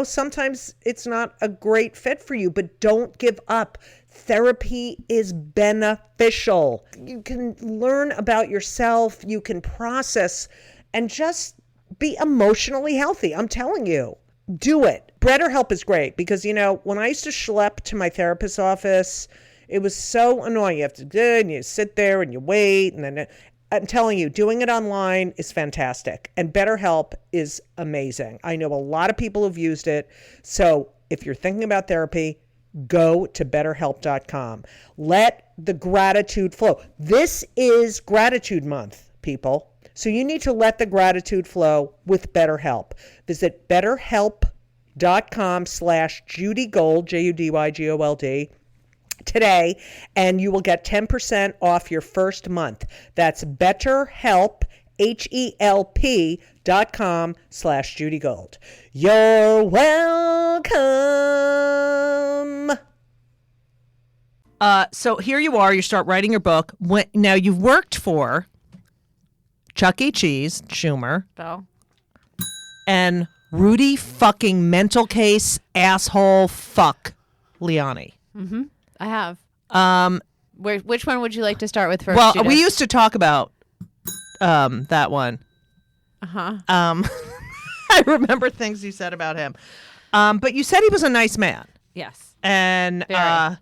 sometimes it's not a great fit for you, but don't give up. Therapy is beneficial. You can learn about yourself, you can process, and just be emotionally healthy. I'm telling you, do it. BetterHelp is great because, when I used to schlep to my therapist's office, it was so annoying. You have to do it, and you sit there and you wait, and then I'm telling you, doing it online is fantastic. And BetterHelp is amazing. I know a lot of people who've used it. So if you're thinking about therapy, go to BetterHelp.com. Let the gratitude flow. This is Gratitude Month, people. So you need to let the gratitude flow with BetterHelp. Visit BetterHelp.com/JudyGold, JudyGold, today, and you will get 10% off your first month. That's BetterHelp, HELP.com/JudyGold. You're welcome. So here you are. You start writing your book. Now you've worked for Chuck E. Cheese, Schumer, Belle. and Rudy fucking mental case asshole fuck Liani. I have. Which one would you like to start with first? Well, Judith? we used to talk about that one. Uh-huh. I remember things you said about him. But you said he was a nice man. Yes. And Very.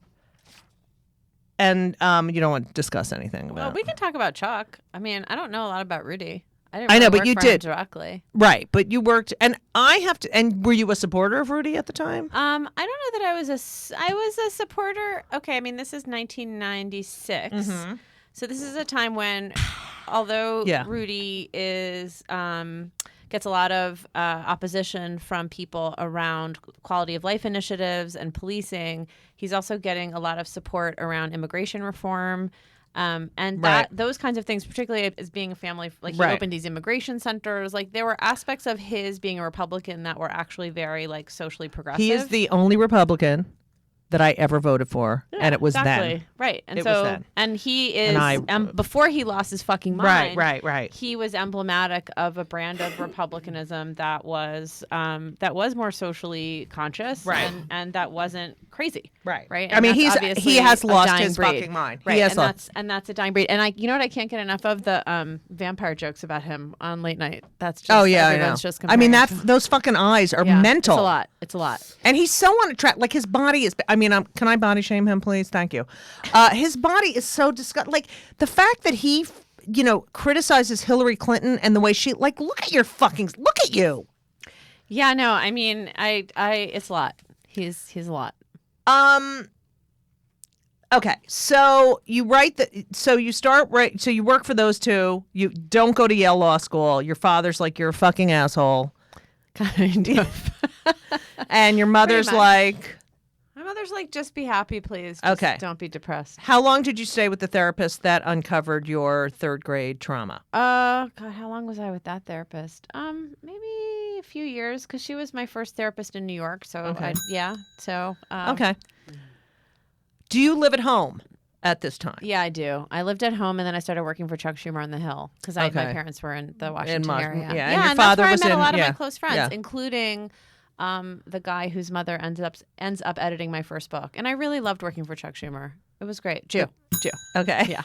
You don't want to discuss anything about Well, we can talk about Chuck. I mean, I don't know a lot about Rudy. I I know, really but you work for him did. directly. Right, but you worked, and I have to. And were you a supporter of Rudy at the time? I don't know that I was a supporter. Okay, I mean, this is 1996. So this is a time when, although Yeah. Rudy is gets a lot of opposition from people around quality of life initiatives and policing, he's also getting a lot of support around immigration reform. And Right. those kinds of things, particularly as being a family, like he Right. opened these immigration centers. Like there were aspects of his being a Republican that were actually very like socially progressive. He is the only Republican that I ever voted for, and it was exactly. then. Right. And It so, was then. and he is, I- before he lost his fucking mind, Right. he was emblematic of a brand of Republicanism that was more socially conscious, Right. and that wasn't crazy, Right. right. I And mean, that's he obviously has a lost dying his breed. fucking mind. Right. He has and that's a dying breed. And I, you know what, I can't get enough of the vampire jokes about him on late night. That's just Oh yeah, I know. everyone's just I mean, comparing to- those fucking eyes are Yeah, mental. It's a lot. It's a lot. And he's so unattractive. Like his body is. I can I body shame him, please? Thank you. His body is so disgusting. Like the fact that he, criticizes Hillary Clinton and the way she, look at you. Yeah, no, I mean, I it's a lot. He's a lot. Okay, so you so you work for those two. You don't go to Yale Law School. Your father's like, you're a fucking asshole. Kind of. And your mother's like... My mother's like, just be happy, please. Just Okay. don't be depressed. How long did you stay with the therapist that uncovered your third grade trauma? God, how long was I with that therapist? Maybe a few years, because she was my first therapist in New York. So, Okay. Okay. Do you live at home at this time? Yeah, I do. I lived at home, and then I started working for Chuck Schumer on the Hill because my Okay. parents were in the Washington area. yeah, and yeah, your and father that's was where I met in- a lot of yeah, my close friends, yeah. including the guy whose mother ends up editing my first book. And I really loved working for Chuck Schumer. It was great. Jew. Okay. Yeah.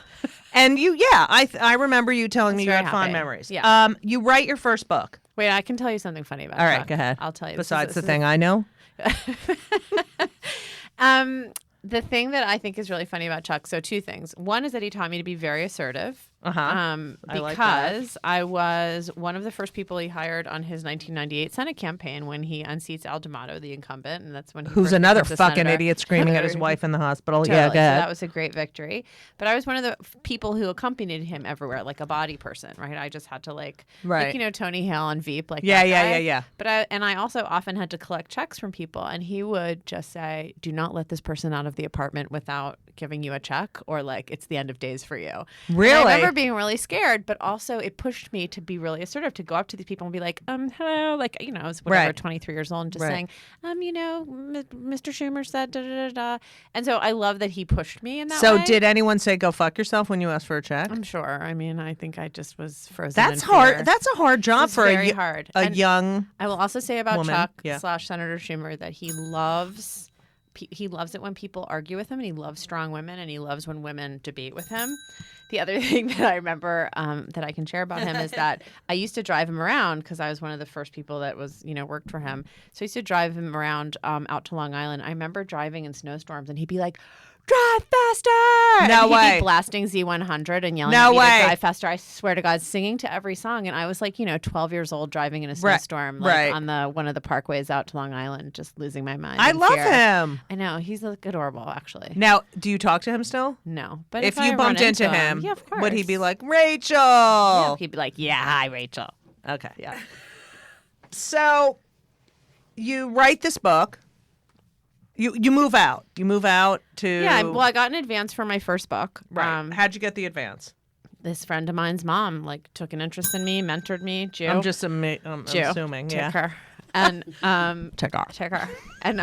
And I remember you telling me you very had fond happy. memories. Yeah. You write your first book. Wait, I can tell you something funny about All right, Chuck. go ahead. I'll tell you. Besides the thing I know. The thing that I think is really funny about Chuck, so two things. One is that he taught me to be very assertive. I like that. Because I was one of the first people he hired on his 1998 Senate campaign when he unseats Al D'Amato, the incumbent, and that's when he Who's first another becomes a fucking senator. idiot screaming at his wife in the hospital. Totally. Yeah, go So ahead. that was a great victory. But I was one of the people who accompanied him everywhere, like a body person, right? I just had to Right. Tony Hale on Veep, like Yeah, that yeah, guy. yeah, yeah. But I also often had to collect checks from people, and he would just say, "Do not let this person out of the apartment without giving you a check, or like it's the end of days for you." Really? And I remember being really scared, but also it pushed me to be really assertive, to go up to these people and be like, hello, like, I was whatever, Right. 23 years old, and just Right. saying, Mr. Schumer said da da da da. And so I love that he pushed me in that way. So did anyone say go fuck yourself when you asked for a check? I'm sure. I mean, I think I just was frozen. That's in hard. fear. That's a hard job It's for very a hard. a And young. I will also say about woman, Chuck yeah. / Senator Schumer that he loves it when people argue with him, and he loves strong women, and he loves when women debate with him. The other thing that I remember that I can share about him is that I used to drive him around because I was one of the first people that was, worked for him. So I used to drive him around out to Long Island. I remember driving in snowstorms, and he'd be like, drive faster! No and he'd way. be blasting Z100 and yelling No at me way. to drive faster. I swear to God, singing to every song. And I was like, 12 years old driving in a snowstorm right. on one of the parkways out to Long Island, just losing my mind. I in love fear. him. I know. He's adorable, actually. Now, do you talk to him still? No. But If I you run bumped into him, yeah, of course. would he be like, Rachel? Yeah, he'd be like, yeah, hi, Rachel. Okay. Yeah. So you write this book. You move out. You move out to Yeah, well, I got an advance for my first book. right. How'd you get the advance? This friend of mine's mom took an interest in me, mentored me. Jew. I'm just Jew. assuming. Took Yeah. her. And Took her. And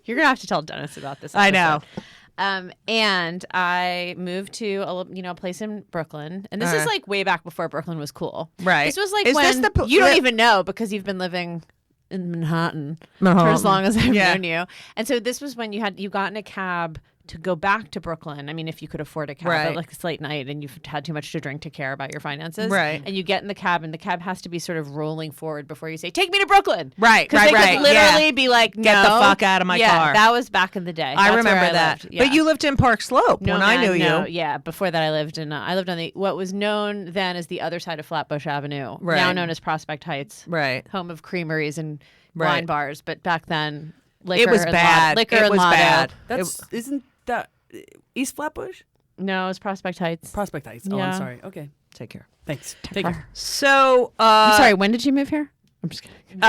you're gonna have to tell Dennis about this. I know. And I moved to a place in Brooklyn, and this is like way back before Brooklyn was cool. Right. This was like Is this when the you don't even know because you've been living in Manhattan for as long as I've Yeah. known you. And so this was when you got in a cab to go back to Brooklyn. I mean, if you could afford a cab Right. at like it's late night and you've had too much to drink to care about your finances. Right. And you get in the cab, and the cab has to be sort of rolling forward before you say, take me to Brooklyn. Right, Because right, they right, could literally yeah. be like, no. Get the fuck out of my yeah, car. that was back in the day. I That's remember where I that. lived. Yeah. But you lived in Park Slope No, when I man, knew no, you. Yeah, before that I lived on what was known then as the other side of Flatbush Avenue, Right. now known as Prospect Heights, Right. home of creameries and Right. wine bars. But back then, liquor It was and bad. Liquor It and was lotto. bad. Isn't that East Flatbush? No, it's Prospect Heights. Prospect Heights. Oh, Yeah. I'm sorry. Okay. Take care. Thanks. Take care. So I'm sorry. When did you move here? I'm just kidding.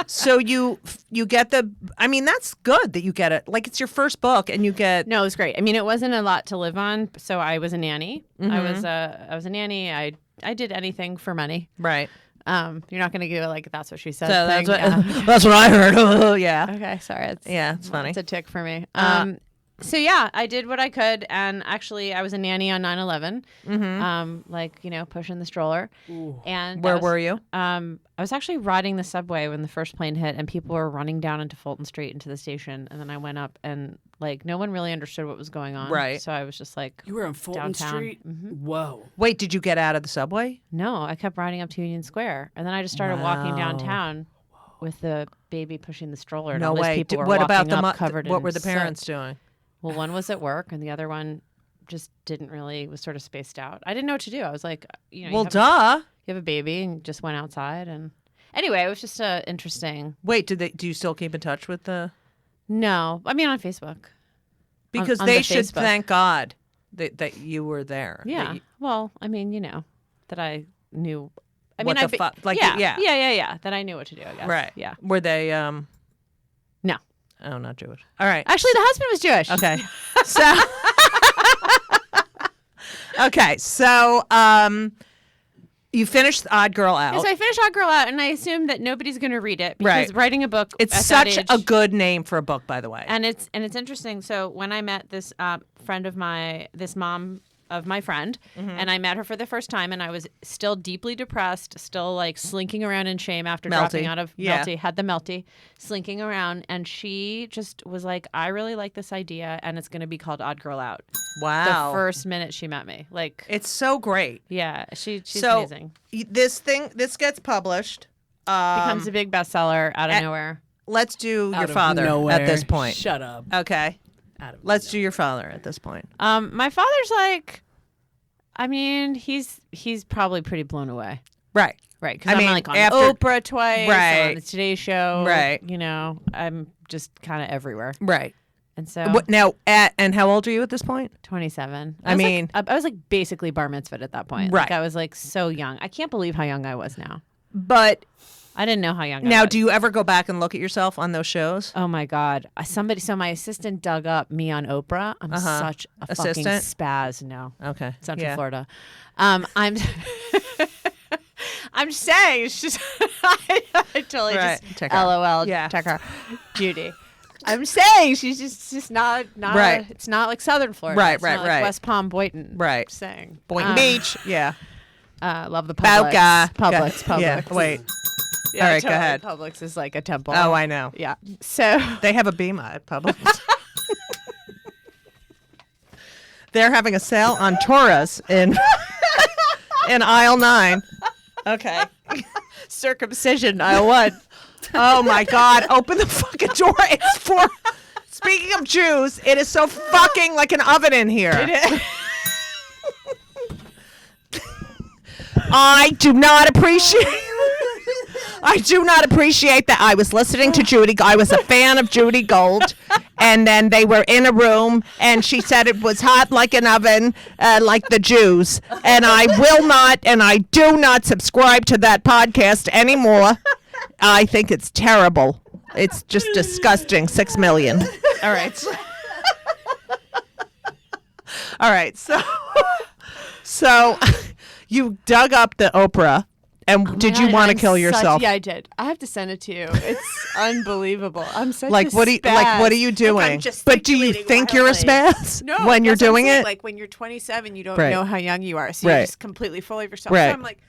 So you get the. I mean, that's good that you get it. Like it's your first book, and you get. No, it was great. I mean, it wasn't a lot to live on, so I was a nanny. Mm-hmm. I was a nanny. I did anything for money. Right. You're not going to go like that's what she said. So that's thing. what. Yeah. That's what I heard. Oh yeah. Okay, sorry. It's funny. It's a tick for me. So yeah, I did what I could, and actually, I was a nanny on 9/11. Pushing the stroller. And Where were you? I was actually riding the subway when the first plane hit, and people were running down into Fulton Street into the station, and then I went up, and no one really understood what was going on. Right. So I was just like, You were on Fulton downtown. Street? Whoa. Wait, did you get out of the subway? No, I kept riding up to Union Square, and then I just started walking downtown. with the baby pushing the stroller. And No all these way. people were What about walking the up covered what in were the soot. parents doing? Well, one was at work, and the other one just was sort of spaced out. I didn't know what to do. I was like, you Well, have duh. you have a baby, and just went outside. And anyway, it was just interesting. Wait, do you still keep in touch with the? No, I mean on Facebook. Because on they the should Facebook. thank God that you were there. Yeah. Well, I mean, that I knew. I What mean, the fuck? Like, yeah, yeah. yeah. That I knew what to do. I guess. Right. Yeah. Were they? No. Oh, not Jewish. All right. Actually, the husband was Jewish. Okay. So. Okay. So, you finished Odd Girl Out. So I finished Odd Girl Out, and I assumed that nobody's going to read it because Right. writing a book. It's at such that a age, good name for a book, by the way. and it's interesting. So when I met this friend of this mom of my friend, and I met her for the first time, and I was still deeply depressed, still like slinking around in shame after dropping out of Yeah. Melty, had the Melty, slinking around, and she just was like, I really like this idea, and it's going to be called Odd Girl Out. Wow. The first minute she met me, like, It's so great. yeah, she's So amazing. this gets published. Becomes a big bestseller out of nowhere. Let's do your Out of father nowhere. at this point. Shut up. Okay. Out of Let's do your father at this point. My father's like, I mean, he's probably pretty blown away. Right. Right, I because I'm mean, like on after- Oprah twice, Right. on the Today Show, Right. I'm just kind of everywhere, Right. and so What now? And how old are you at this point? 27. I mean- I was like basically bar mitzvahed at that point. Right. Like I was like so young. I can't believe how young I was now. But I didn't know how young. I now, was. do you ever go back and look at yourself on those shows? Oh my God! So my assistant dug up me on Oprah. I'm such a Assistant? fucking spaz. No, Okay. Central Yeah. Florida. I'm I'm saying it's just I totally Right. just Check her. LOL. Yeah. Check her, Judy. I'm saying she's just not Right. it's not like Southern Florida. Right, It's right, not like right. West Palm, Boynton. Right. Just saying. Boynton Beach. Yeah. Love the Boca. Publix. Yeah. Wait. Yeah, All right, go totally. ahead. Publix is like a temple. Oh, I know. Yeah. So They have a Bema at Publix. They're having a sale on Taurus in aisle 9. Okay. circumcision, aisle 1. Oh my God! Open the fucking door. It's for. Speaking of Jews, it is so fucking like an oven in here. I do not appreciate. I do not appreciate that. I was listening to Judy. I was a fan of Judy Gold, and then they were in a room, and she said it was hot like an oven, like the Jews. And I will not, and I do not subscribe to that podcast anymore. I think it's terrible. It's just disgusting. 6 million. All right. All right. So you dug up the Oprah. And did you want to kill yourself? Yeah, I did. I have to send it to you. It's unbelievable. I'm such Like a what are you doing? Like, I'm just but do you think you're a spaz when you're that's what I'm doing saying. it? Like when you're 27, you don't Right. know how young you are, so Right. you're just completely full of yourself. Right. So I'm like,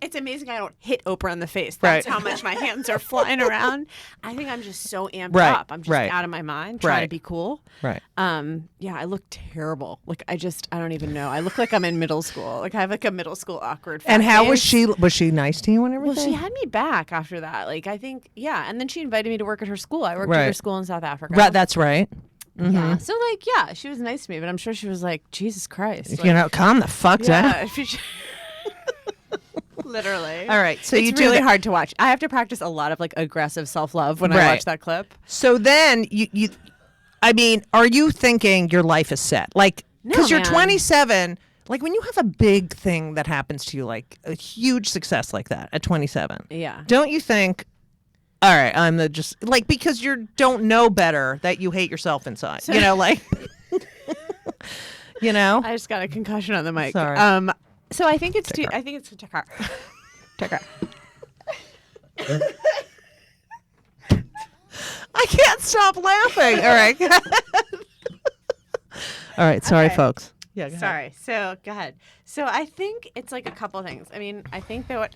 it's amazing I don't hit Oprah in the face. That's Right. how much my hands are flying around. I think I'm just so amped Right. up. I'm just Right. out of my mind, trying Right. to be cool. Right. Yeah, I look terrible. Like I don't even know. I look like I'm in middle school. Like I have like a middle school awkward. And fat how was face. she? Was she nice to you and Well, everything? she had me back after that. Like I think, yeah. And then she invited me to work at her school. I worked Right. at her school in South Africa. Right. That's right. Yeah. So like, yeah, she was nice to me, but I'm sure she was like, Jesus Christ. You know, calm the fuck down. yeah. Literally. All right. So it's you do really that- hard to watch. I have to practice a lot of like aggressive self-love when I Right. watch that clip. So then you, I mean, are you thinking your life is set? Like, because No, you're man. 27. Like when you have a big thing that happens to you, like a huge success like that at 27. Yeah. Don't you think? All right, I'm the just like because you don't know better that you hate yourself inside. You know, like. You know. I just got a concussion on the mic. Sorry. So I think it's I think it's Takar. Takar. I can't stop laughing. All right. All right. Sorry, Okay. folks. Yeah. Go ahead. Sorry. So go ahead. So I think it's like a couple things. I mean, I think that what.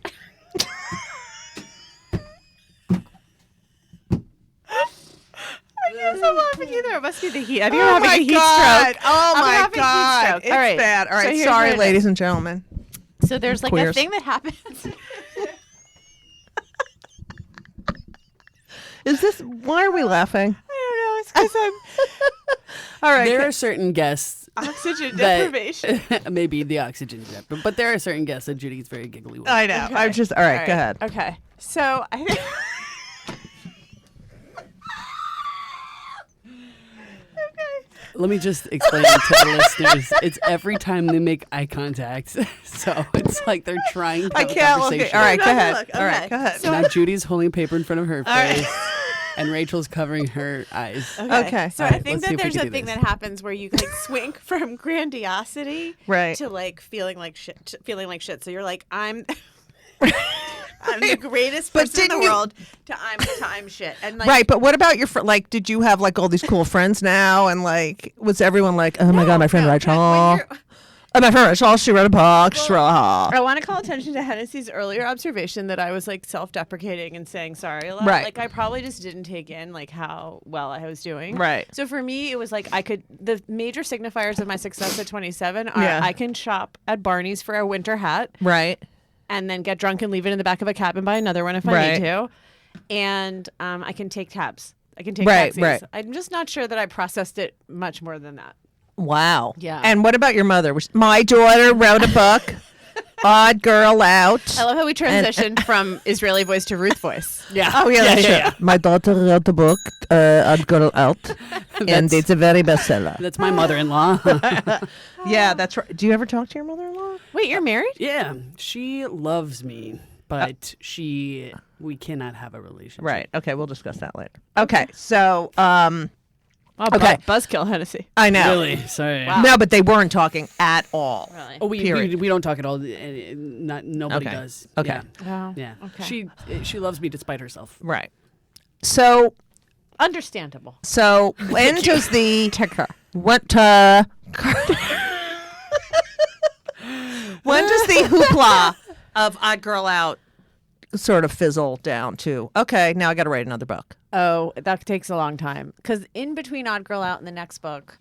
I can't stop laughing either. It must be the heat. I think I'm having a heat stroke. Oh I'm my having a heat God. stroke. It's All right. bad. All So right. here's Sorry, what it ladies is. and gentlemen. So there's like Queers. a thing that happens. Is this? Why are we laughing? I don't know. It's because I'm All right. There are certain guests oxygen that deprivation. maybe the oxygen deprivation, but there are certain guests that Judy's very giggly with. I know. Okay. I'm just. All right. Go ahead. Okay. So I think. Let me just explain to the listeners. It's every time they make eye contact, so it's like they're trying to have I can't a look conversation. at. All right. Go Not ahead. look, All right. okay. Go ahead. So- Now Judy's holding paper in front of her right. face, and Rachel's covering her eyes. Okay. So All I right, think let's see that if we there's can a do thing this. that happens where you like swing from grandiosity Right. to like feeling like shit. So you're like, I'm the greatest But person in the didn't you- world to I'm shit. And like, Right, but what about your like? Did you have like all these cool friends now, and like was everyone like, oh my god, my friend no, Rachel, when you're- oh my friend Rachel, she wrote a book, she's really hot. I want to call attention to Hennessy's earlier observation that I was like self-deprecating and saying sorry a lot. Right. Like I probably just didn't take in like how well I was doing. Right. So for me, it was like the major signifiers of my success at 27 are Yeah. I can shop at Barney's for a winter hat Right. and then get drunk and leave it in the back of a cab and buy another one if I Right. need to. And I can take cabs. I can take Right, taxis. right. I'm just not sure that I processed it much more than that. Wow. Yeah. And what about your mother? My daughter wrote a book, Odd Girl Out. I love how we transitioned from Israeli voice to Ruth voice. Yeah. Oh yeah, that's true. My daughter wrote a book, Odd Girl Out, and it's a very bestseller. That's my mother-in-law. Yeah, that's right. Do you ever talk to your mother-in-law? Wait, you're married? Yeah, she loves me, but we cannot have a relationship. Right. Okay, we'll discuss that later. Okay, so Oh, Okay. Buzzkill Hennessy. I know. Really? Sorry. Wow. No, but they weren't talking at all. Really? Oh, we Period. don't talk at all. Nobody Okay. does. Okay. Yeah. Wow. Yeah. Okay. She loves me despite herself. Right. So Understandable. when does the when does the hoopla of Odd Girl Out sort of fizzle down to, okay, now I got to write another book? Oh, that takes a long time. Because in between Odd Girl Out and the next book,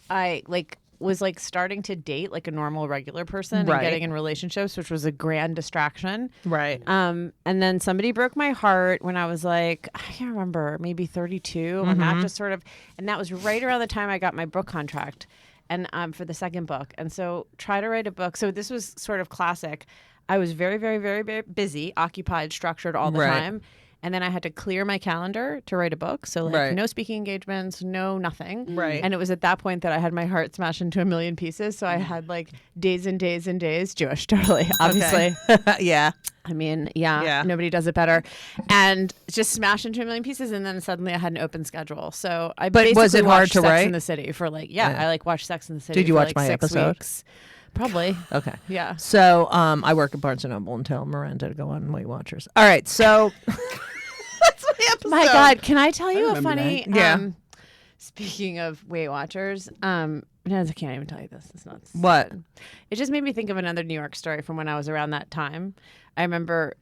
I was starting to date like a normal regular person Right. and getting in relationships, which was a grand distraction. Right. And then somebody broke my heart when I was like, I can't remember, maybe 32. And that just sort of, and that was right around the time I got my book contract and for the second book. And so try to write a book. So this was sort of classic. I was very, very, very, very busy, occupied, structured all the Right. time. And then I had to clear my calendar to write a book. So Right. no speaking engagements, no nothing. Right. And it was at that point that I had my heart smashed into a million pieces. So I had days and days and days, Jewish, totally, obviously. Yeah. I mean, yeah, Yeah. nobody does it better. And just smashed into a million pieces. And then suddenly I had an open schedule. So I But was basically it hard watched to Sex write? in the City for I watched Sex in the City Did you for watch my 6 episode? weeks. Probably. Okay. Yeah. So I work at Barnes & Noble and tell Miranda to go on Weight Watchers. All right, so that's my episode. My God, can I tell you a remember funny? that. Yeah. Speaking of Weight Watchers, no, I can't even tell you this. It's not. What? It just made me think of another New York story from when I was around that time. I remember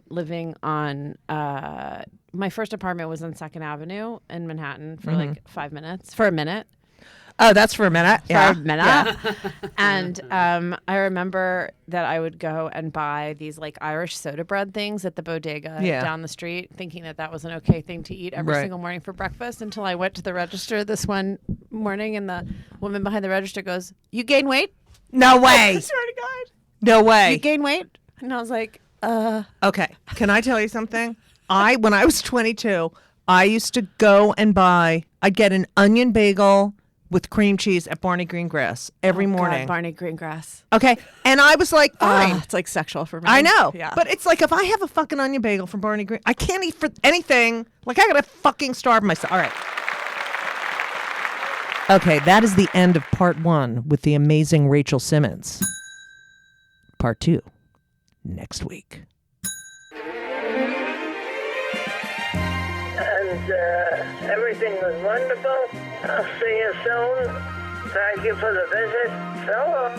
living on my first apartment was on 2nd Avenue in Manhattan for for a minute. Oh, that's for a minute. Yeah. For a minute. And I remember that I would go and buy these Irish soda bread things at the bodega down the street, thinking that was an okay thing to eat every Right. single morning for breakfast, until I went to the register this one morning and the woman behind the register goes, "You gain weight?" No I way. swear to God. No You way. gain weight? And I was like, Okay. Can I tell you something? When I was 22, I used to go and I'd get an onion bagel with cream cheese at Barney Greengrass every morning. God, Barney Greengrass. Okay. And I was like, fine. It's like sexual for me. I know. Yeah. But it's like if I have a fucking onion bagel from Barney Green, I can't eat for anything. Like I gotta fucking starve myself. All right. Okay, that is the end of part 1 with the amazing Rachel Simmons. Part 2 next week. And everything was wonderful. I'll see you soon. Thank you for the visit. So long.